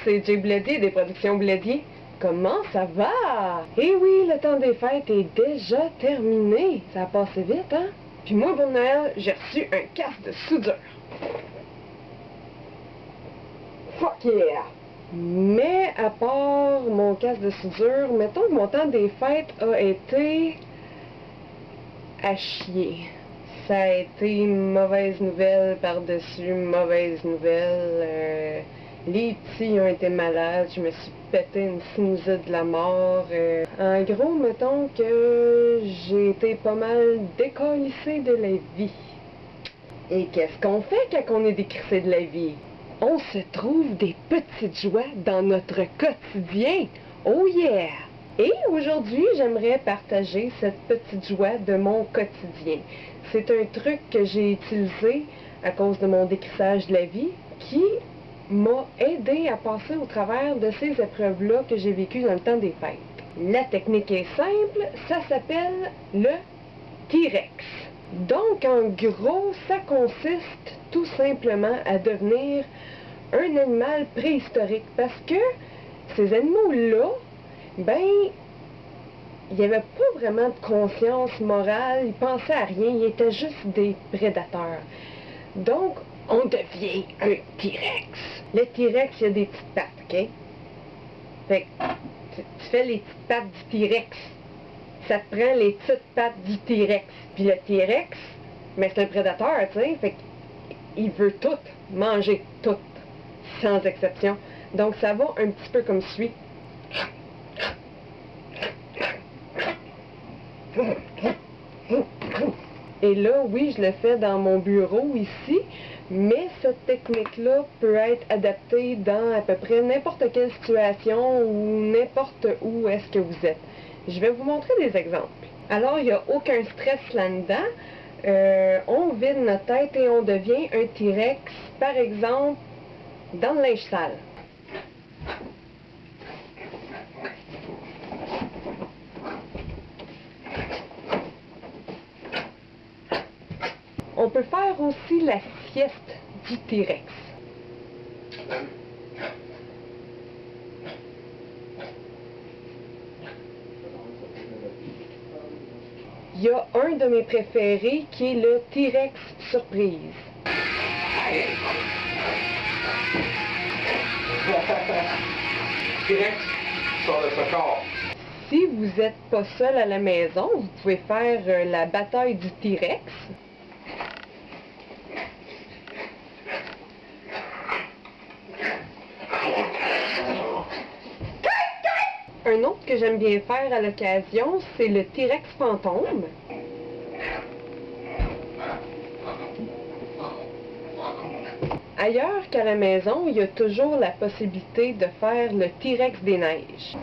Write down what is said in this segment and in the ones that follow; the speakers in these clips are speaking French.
c'est Jay Bledy des Productions Bledy. Comment ça va? Eh oui, le temps des fêtes est déjà terminé. Ça a passé vite, hein? Puis moi, pour Noël, j'ai reçu un casque de soudure. Fuck yeah! Mais à part mon casque de soudure, mettons que mon temps des fêtes a été à chier. Ça a été mauvaise nouvelle par-dessus mauvaise nouvelle. Les petits ont été malades, je me suis pété une sinusite de la mort. En gros, mettons que j'ai été pas mal décalissée de la vie. Et qu'est-ce qu'on fait quand on est décrissé de la vie? On se trouve des petites joies dans notre quotidien. Oh yeah! Et aujourd'hui, j'aimerais partager cette petite joie de mon quotidien. C'est un truc que j'ai utilisé à cause de mon décrissage de la vie qui m'a aidé à passer au travers de ces épreuves-là que j'ai vécues dans le temps des fêtes. La technique est simple, ça s'appelle le T-Rex. Donc, en gros, ça consiste tout simplement à devenir un animal préhistorique parce que ces animaux-là, ben, il n'y avait pas vraiment de conscience morale, ils pensaient à rien, ils étaient juste des prédateurs. Donc, on devient un T-Rex. Le T-Rex, il y a des petites pattes, OK? Fait que tu fais les petites pattes du T-Rex. Ça te prend les petites pattes du T-Rex. Puis le T-Rex, mais c'est un prédateur, tu sais, fait qu'il veut tout, manger tout, sans exception. Donc ça va un petit peu comme suit. Et là, oui, je le fais dans mon bureau ici, mais cette technique-là peut être adaptée dans à peu près n'importe quelle situation ou n'importe où est-ce que vous êtes. Je vais vous montrer des exemples. Alors, il n'y a aucun stress là-dedans. On vide notre tête et on devient un T-Rex, par exemple, dans le linge sale. On peut faire aussi la sieste du T-Rex. Il y a un de mes préférés qui est le T-Rex surprise. T-Rex sur le secours. Si vous n'êtes pas seul à la maison, vous pouvez faire la bataille du T-Rex. Un autre que j'aime bien faire à l'occasion, c'est le T-Rex fantôme. Ailleurs qu'à la maison, il y a toujours la possibilité de faire le T-Rex des neiges.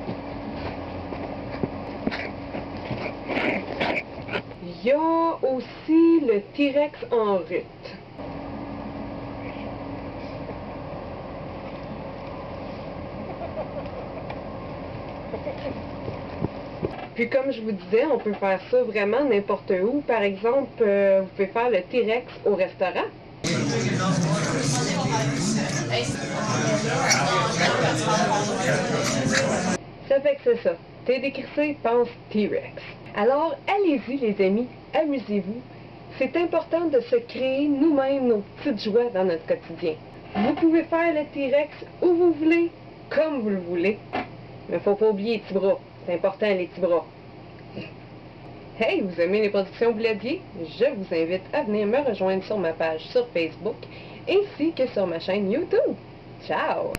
Il y a aussi le T-Rex en route. Puis comme je vous disais, on peut faire ça vraiment n'importe où. Par exemple, vous pouvez faire le T-Rex au restaurant. Ça fait que c'est ça. T'es décrissé, pense T-Rex. Alors, allez-y les amis, amusez-vous. C'est important de se créer nous-mêmes nos petites joies dans notre quotidien. Vous pouvez faire le T-Rex où vous voulez, comme vous le voulez. Mais faut pas oublier les petits bras. C'est important, les petits bras. Hey, vous aimez les Productions Bledy? Je vous invite à venir me rejoindre sur ma page sur Facebook, ainsi que sur ma chaîne YouTube. Ciao!